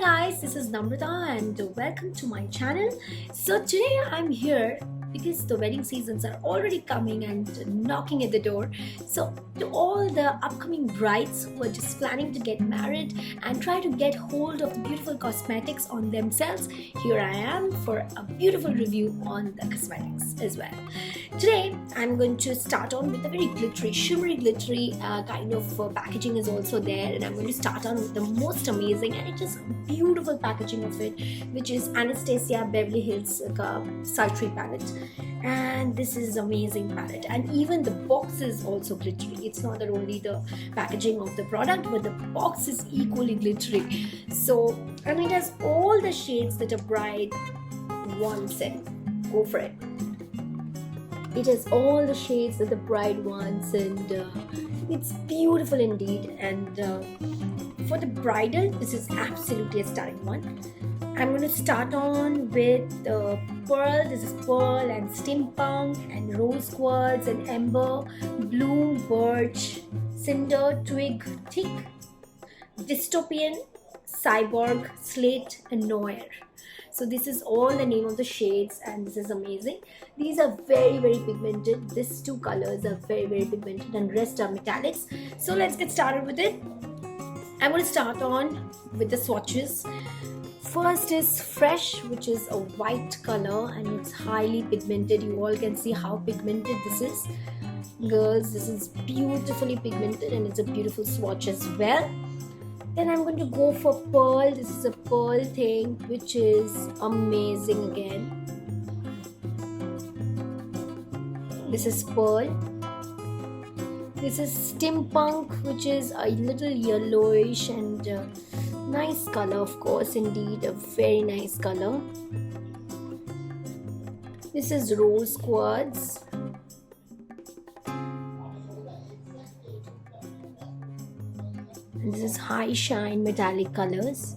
Hi guys, this is Namrata and welcome to my channel. So today I'm here because the wedding seasons are already coming and knocking at the door. So to all the upcoming brides who are just planning to get married and try to get hold of the beautiful cosmetics on themselves, here I am for a beautiful review on the cosmetics as well. Today I'm going to start on with a very glittery, shimmery glittery kind of packaging is also there, and I'm going to start on with the most amazing and it is beautiful packaging of it, which is Anastasia Beverly Hills Sultry Palette. And this is amazing palette, and even the box is also glittery. It's not that only the packaging of the product, but the box is equally glittery. So, and it has all the shades that a bride wants it. Go for it. It has all the shades that the bride wants, and it's beautiful indeed. And for the bridal, this is absolutely a stunning one. I'm going to start on with pearl. This is pearl and steampunk and rose quartz and ember, bloom, birch, cinder, twig, thick, dystopian, cyborg, slate, and noir. So this is all the name of the shades, and this is amazing. These are very pigmented. These two colors are very pigmented, and rest are metallics. So let's get started with it. I'm going to start on with the swatches. First is fresh, which is a white color and it's highly pigmented. You all can see how pigmented this is. Girls, this is beautifully pigmented and it's a beautiful swatch as well. Then I'm going to go for pearl. This is a pearl thing which is amazing again. This is pearl. This is steampunk, which is a little yellowish and nice color, of course, indeed, a very nice color. This is rose quartz. And this is high shine metallic colors.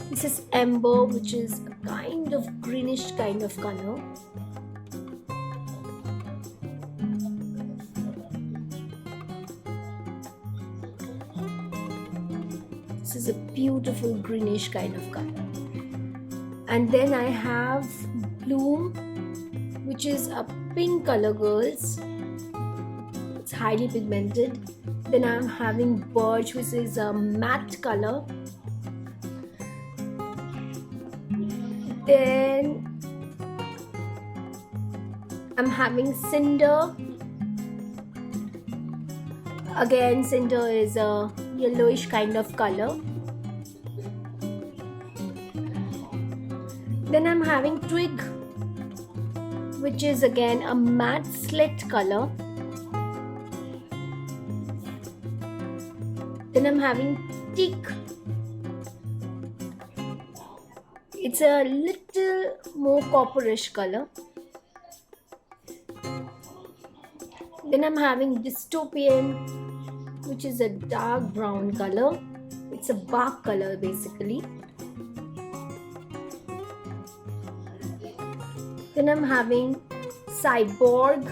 This is ember, which is a kind of greenish kind of color. This is a beautiful greenish kind of color. And then I have bloom, which is a pink color, girls. It's highly pigmented. Then I'm having birch, which is a matte color. Then I'm having cinder. Again, cinder is a yellowish kind of color. Then I'm having twig, which is again a matte slate color. Then I'm having teak. It's a little more copperish color. Then I'm having dystopian, which is a dark brown color. It's a bark color basically. Then I'm having cyborg,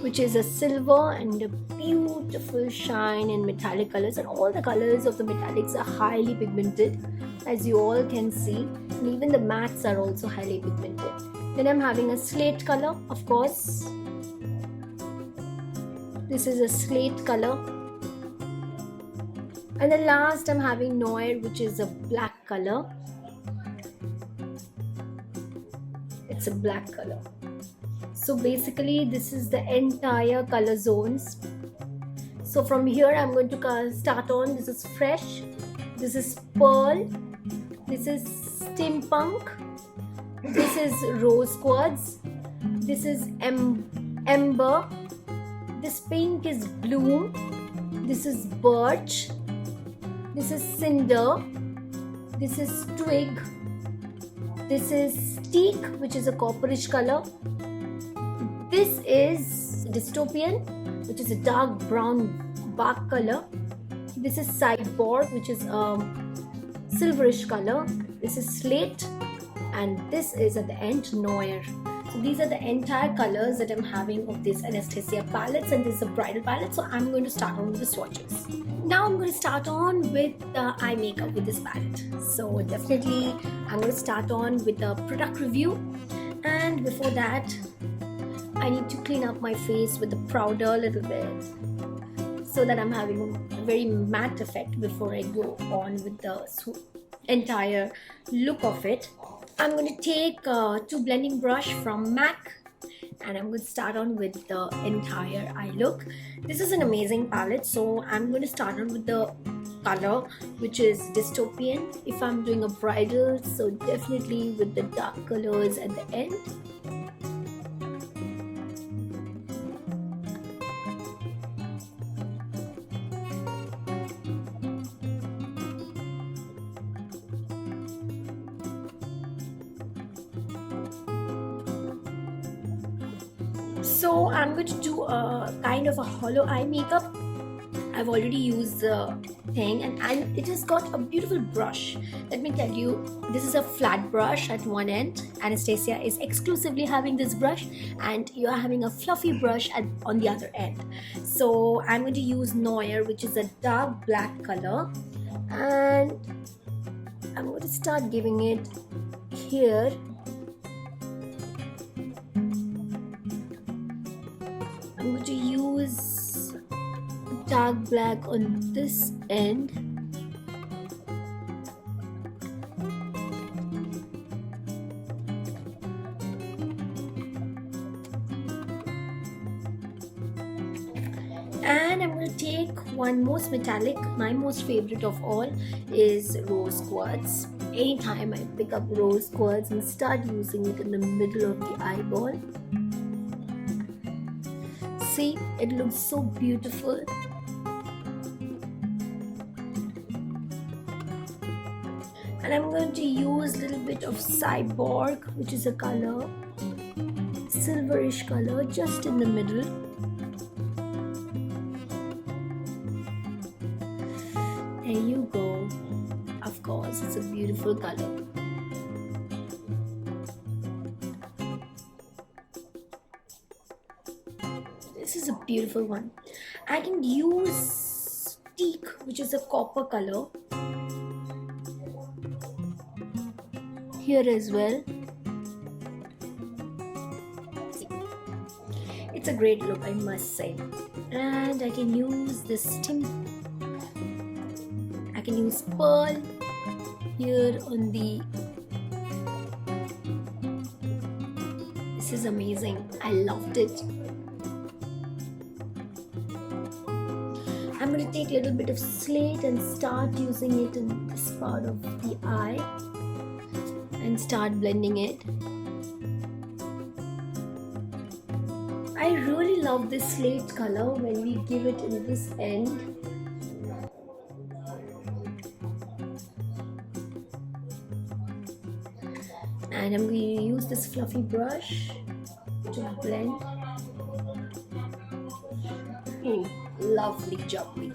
which is a silver and a beautiful shine in metallic colors, and all the colors of the metallics are highly pigmented, as you all can see, and even the mattes are also highly pigmented. Then I'm having a slate color, of course. This is a slate color. And the last I'm having noir, which is a black color. It's a black color. So basically this is the entire color zones. So from here I'm going to start on. This is fresh. This is pearl. This is steampunk. This is rose quartz. This is ember. This pink is bloom. This is birch. This is cinder. This is twig. This is teak, which is a copperish color. This is dystopian, which is a dark brown bark color. This is cyborg, which is a silverish color. This is slate, and this is at the end noir. So these are the entire colors that I'm having of this Anastasia palettes, and this is a bridal palette. So I'm going to start on with the swatches. Now I'm going to start on with the eye makeup with this palette. So definitely I'm going to start on with the product review, and before that I need to clean up my face with the powder a little bit so that I'm having a very matte effect before I go on with the entire look of it. I'm going to take two blending brush from MAC, and I'm going to start on with the entire eye look. This is an amazing palette, so I'm going to start on with the color which is dystopian if I'm doing a bridal, so definitely with the dark colors at the end. So I'm going to do a kind of a hollow eye makeup. I've already used the thing, and it has got a beautiful brush. Let me tell you, this is a flat brush at one end. Anastasia is exclusively having this brush, and you are having a fluffy brush on the other end. So I'm going to use Noir, which is a dark black color, and I'm going to start giving it here. I'm going to use dark black on this end. And I'm going to take one most metallic. My most favorite of all is rose quartz. Anytime I pick up rose quartz and start using it in the middle of the eyeball. See, it looks so beautiful. And I'm going to use a little bit of cyborg, which is a color, silverish color, just in the middle. There you go. Of course, it's a beautiful color. This is a beautiful one. I can use teak, which is a copper color, here as well. See, it's a great look, I must say. And I can use this I can use pearl here on the. This is amazing. I loved it. I'm going to take a little bit of slate and start using it in this part of the eye and start blending it. I really love this slate color when we give it in this end. And I'm going to use this fluffy brush to blend. Ooh. Lovely jubbly.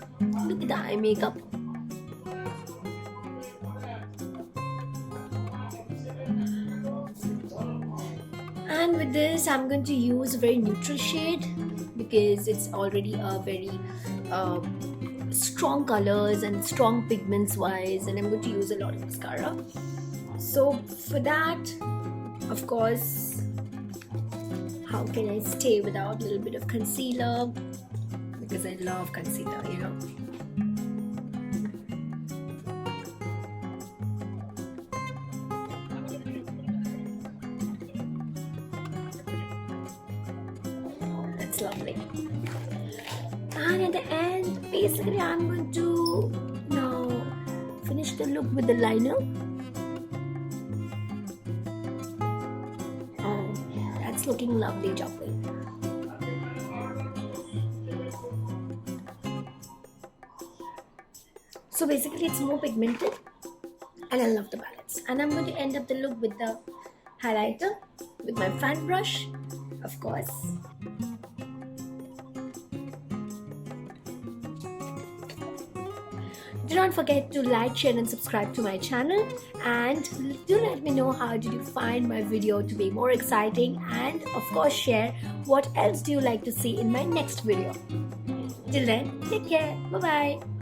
Look at the eye makeup. And with this I'm going to use a very neutral shade because it's already a very strong colors and strong pigments wise, and I'm going to use a lot of mascara. So for that, of course, how can I stay without a little bit of concealer? Because I love concealer, you know. That's lovely. And at the end, basically I'm going to now finish the look with the liner. Oh, that's looking lovely, jubbly. So basically it's more pigmented and I love the palettes. And I'm going to end up the look with the highlighter with my fan brush, of course. Do not forget to like, share and subscribe to my channel, and do let me know how did you find my video to be more exciting, and of course share what else do you like to see in my next video. Till then, take care. Bye bye.